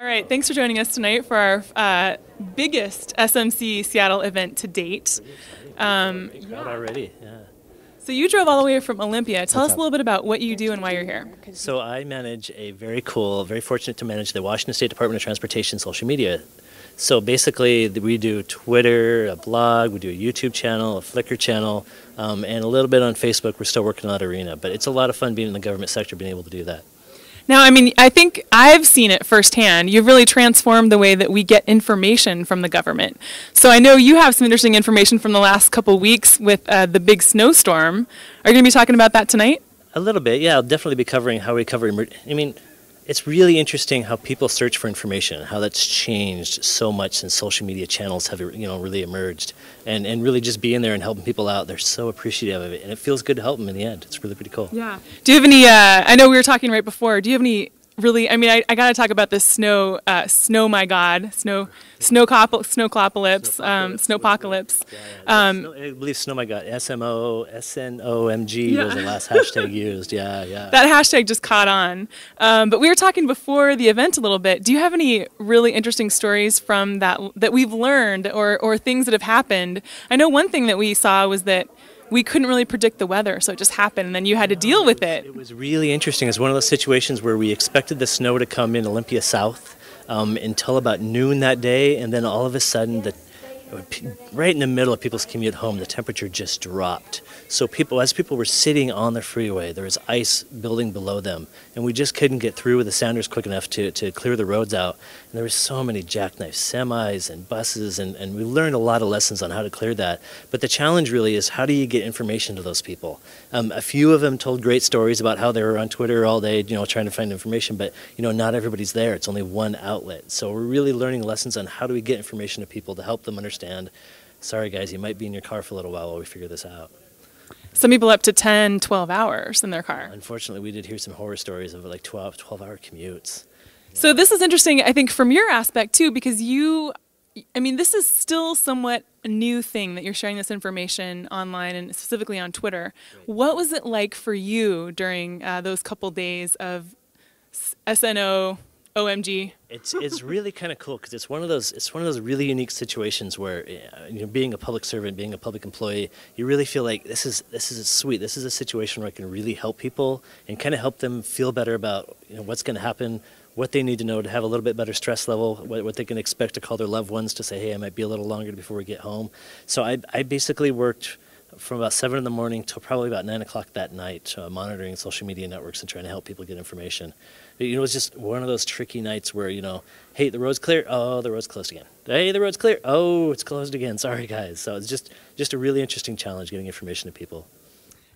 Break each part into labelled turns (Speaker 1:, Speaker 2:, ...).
Speaker 1: All right, thanks for joining us tonight for our biggest SMC Seattle event to date.
Speaker 2: Already, yeah.
Speaker 1: So you drove all the way from Olympia. Tell us a little bit about what you do and why you're here.
Speaker 2: So I manage very fortunate to manage the Washington State Department of Transportation social media. So basically we do Twitter, a blog, we do a YouTube channel, a Flickr channel, and a little bit on Facebook. We're still working on that arena, but it's a lot of fun being in the government sector, being able to do that.
Speaker 1: Now, I mean, I think I've seen it firsthand. You've really transformed the way that we get information from the government. So I know you have some interesting information from the last couple weeks with the big snowstorm. Are you going to be talking about that tonight?
Speaker 2: A little bit, yeah. I'll definitely be covering how we cover. I mean, it's really interesting how people search for information, how that's changed so much since social media channels have, really emerged, and really just being there and helping people out. They're so appreciative of it, and it feels good to help them in the end. It's really pretty cool.
Speaker 1: Yeah. Do you have any? I know we were talking right before. Do you have any? Really, I mean, I got to talk about this snowpocalypse.
Speaker 2: I believe snow, my God, SNOMG was the last hashtag used. Yeah.
Speaker 1: That hashtag just caught on. But we were talking before the event a little bit. Do you have any really interesting stories from that we've learned or things that have happened? I know one thing that we saw was that we couldn't really predict the weather, so it just happened, and then you had to deal with it.
Speaker 2: It was really interesting. It was one of those situations where we expected the snow to come in Olympia South until about noon that day, and then all of a sudden, right in the middle of people's commute home, the temperature just dropped. So as people were sitting on the freeway, there was ice building below them, and we just couldn't get through with the sounders quick enough to clear the roads out. And there were so many jackknife semis and buses, and we learned a lot of lessons on how to clear that. But the challenge really is, how do you get information to those people? A few of them told great stories about how they were on Twitter all day, trying to find information, but not everybody's there. It's only one outlet. So we're really learning lessons on how do we get information to people to help them understand. Sorry guys, you might be in your car for a little while we figure this out.
Speaker 1: Some people up to 10, 12 hours in their car.
Speaker 2: Unfortunately, we did hear some horror stories of like 12-hour commutes.
Speaker 1: So this is interesting, I think, from your aspect too, because this is still somewhat a new thing that you're sharing this information online and specifically on Twitter. Right. What was it like for you during those couple days of SNO? OMG.
Speaker 2: It's really kind of cool because it's one of those really unique situations where being a public servant, being a public employee, you really feel like this is sweet. This is a situation where I can really help people and kind of help them feel better about what's going to happen, what they need to know to have a little bit better stress level, what they can expect to call their loved ones to say, hey, I might be a little longer before we get home. So I basically worked from about 7 in the morning till probably about 9 o'clock that night, monitoring social media networks and trying to help people get information. It was just one of those tricky nights where, hey, the road's clear. Oh, the road's closed again. Hey, the road's clear. Oh, it's closed again. Sorry, guys. So it's just a really interesting challenge getting information to people.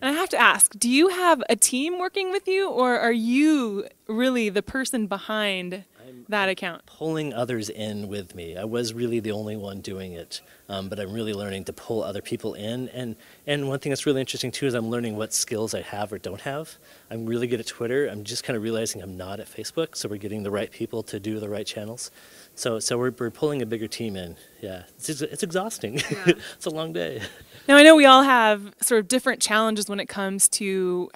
Speaker 1: And I have to ask, do you have a team working with you, or are you really the person behind that account?
Speaker 2: Pulling others in with me. I was really the only one doing it, but I'm really learning to pull other people in. And one thing that's really interesting too is I'm learning what skills I have or don't have. I'm really good at Twitter. I'm just kind of realizing I'm not at Facebook, so we're getting the right people to do the right channels. So we're pulling a bigger team in. Yeah, it's exhausting. Yeah. It's a long day.
Speaker 1: Now, I know we all have sort of different challenges when it comes to,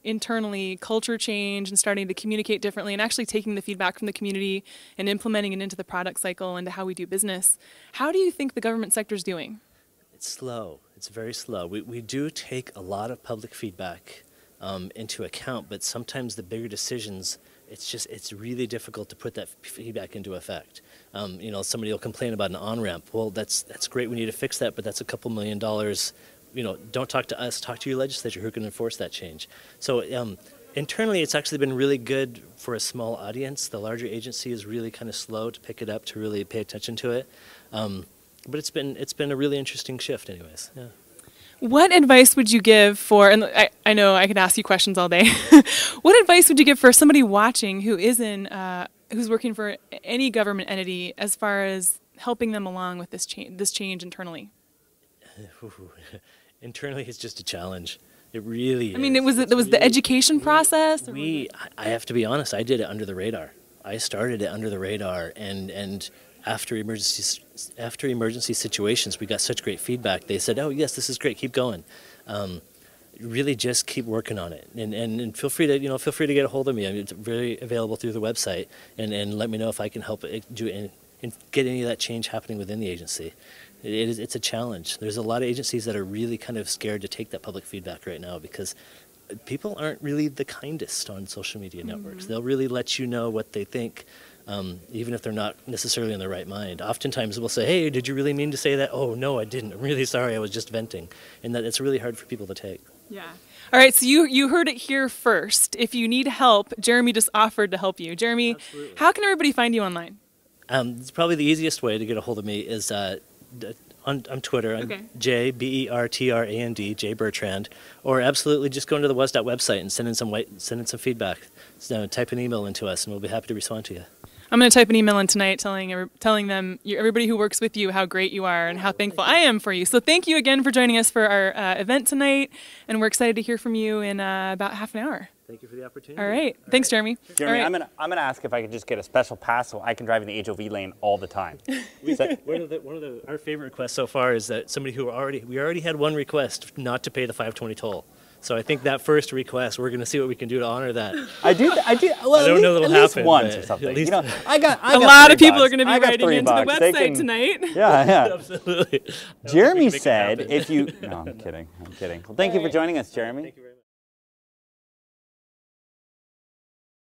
Speaker 1: internally culture change and starting to communicate differently and actually taking the feedback from the community and implementing it into the product cycle and to how we do business. How do you think the government sector is doing?
Speaker 2: It's slow. It's very slow. We do take a lot of public feedback into account, but sometimes the bigger decisions, it's really difficult to put that feedback into effect. Somebody will complain about an on-ramp. Well, that's great. We need to fix that, but that's a couple $1 million. Don't talk to us. Talk to your legislature who can enforce that change. So internally, it's actually been really good for a small audience. The larger agency is really kind of slow to pick it up, to really pay attention to it. But it's been a really interesting shift, anyways. Yeah.
Speaker 1: What advice would you give for, and I know I could ask you questions all day, what advice would you give for somebody watching who who's working for any government entity as far as helping them along with this change internally?
Speaker 2: Internally, it's just a challenge. It really is.
Speaker 1: I mean, it was the education process?
Speaker 2: I have to be honest, I did it under the radar. I started it under the radar, and after emergency situations, we got such great feedback. They said, "Oh yes, this is great. Keep going." really just keep working on it, and feel free to get a hold of me. I mean, it's very available through the website, and let me know if I can help do and get any of that change happening within the agency. It's a challenge. There's a lot of agencies that are really kind of scared to take that public feedback right now because people aren't really the kindest on social media networks. They'll really let you know what they think, even if they're not necessarily in the right mind. Oftentimes we'll say, hey, did you really mean to say that? Oh, no, I didn't. I'm really sorry. I was just venting. And that it's really hard for people to take.
Speaker 1: Yeah. All right, so you heard it here first. If you need help, Jeremy just offered to help you. Jeremy, absolutely. How can everybody find you online?
Speaker 2: It's probably the easiest way to get a hold of me is on Twitter. I'm JBertrand, J Bertrand, or absolutely just go into the WSDOT website and send in some feedback. So type an email into us, and we'll be happy to respond to you.
Speaker 1: I'm going to type an email in tonight telling them, everybody who works with you, how great you are and how thankful I am for you. So thank you again for joining us for our event tonight, and we're excited to hear from you in about half an hour.
Speaker 2: Thank you for the opportunity.
Speaker 1: All right. Thanks, Jeremy.
Speaker 3: Jeremy,
Speaker 1: right.
Speaker 3: I'm gonna ask if I could just get a special pass so I can drive in the HOV lane all the time.
Speaker 2: Our favorite requests so far is that somebody we already had one request not to pay the 520 toll. So I think that first request, we're going to see what we can to honor that.
Speaker 3: I do. Well,
Speaker 2: I don't know that'll happen
Speaker 3: once or something.
Speaker 2: You
Speaker 3: know, I got
Speaker 1: a lot of people are going to be writing into the website tonight.
Speaker 3: Yeah.
Speaker 2: Absolutely.
Speaker 3: Jeremy said, if you. No, I'm kidding. Well, thank you for joining us, Jeremy.
Speaker 2: Thank you very much.